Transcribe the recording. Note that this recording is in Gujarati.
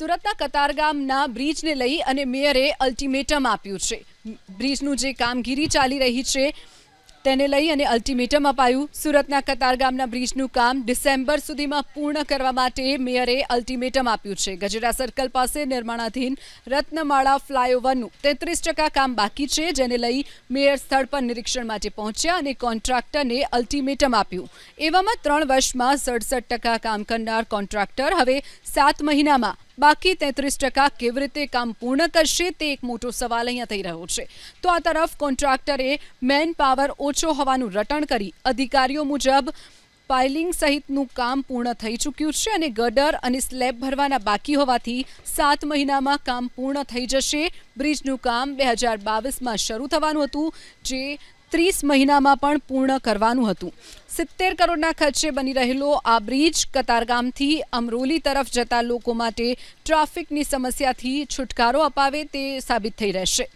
સુરતના કતારગામના બ્રિજને લઈ અને મેયરે અલ્ટિમેટમ આપ્યું છે। બ્રિજનું જે કામગીરી ચાલી રહી છે તેને લઈ અને અલ્ટિમેટમ અપાયું। સુરતના કતારગામના બ્રિજનું કામ ડિસેમ્બર સુધીમાં પૂર્ણ કરવા માટે મેયરે અલ્ટિમેટમ આપ્યું છે। ગજેરા સર્કલ પાસે નિર્માણાધીન રત્નમાળા ફ્લાયઓવરનું 33% કામ બાકી છે, જેને લઈ મેયર સ્થળ પર નિરીક્ષણ માટે પહોંચ્યા અને કોન્ટ્રાક્ટરને અલ્ટિમેટમ આપ્યું। એવામાં 3 વર્ષમાં 67% કામ કરનાર કોન્ટ્રાક્ટર હવે 7 મહિનામાં બાકી 33% કેવી રીતે કામ પૂર્ણ કરશે તે એક મોટો સવાલ અહીંયા થઈ રહ્યો છે। તો આ તરફ કોન્ટ્રાક્ટરે મેન પાવર ઓછો હોવાનું રટણ કરી અધિકારીઓ મુજબ પાઇલિંગ સહિતનું કામ પૂર્ણ થઈ ચૂક્યું છે અને ગટર અને સ્લેબ ભરવાના બાકી હોવાથી 7 મહિનામાં કામ પૂર્ણ થઈ જશે। બ્રિજનું કામ 2022માં શરૂ થવાનું હતું, જે 30 મહિનામાં પણ પૂર્ણ કરવાનું હતું। 70 કરોડના ખર્ચે બની રહેલો આ બ્રિજ કતારગામથી અમરોલી તરફ જતા લોકો માટે ટ્રાફિકની સમસ્યાથી છુટકારો અપાવે તે સાબિત થઈ રહેશે।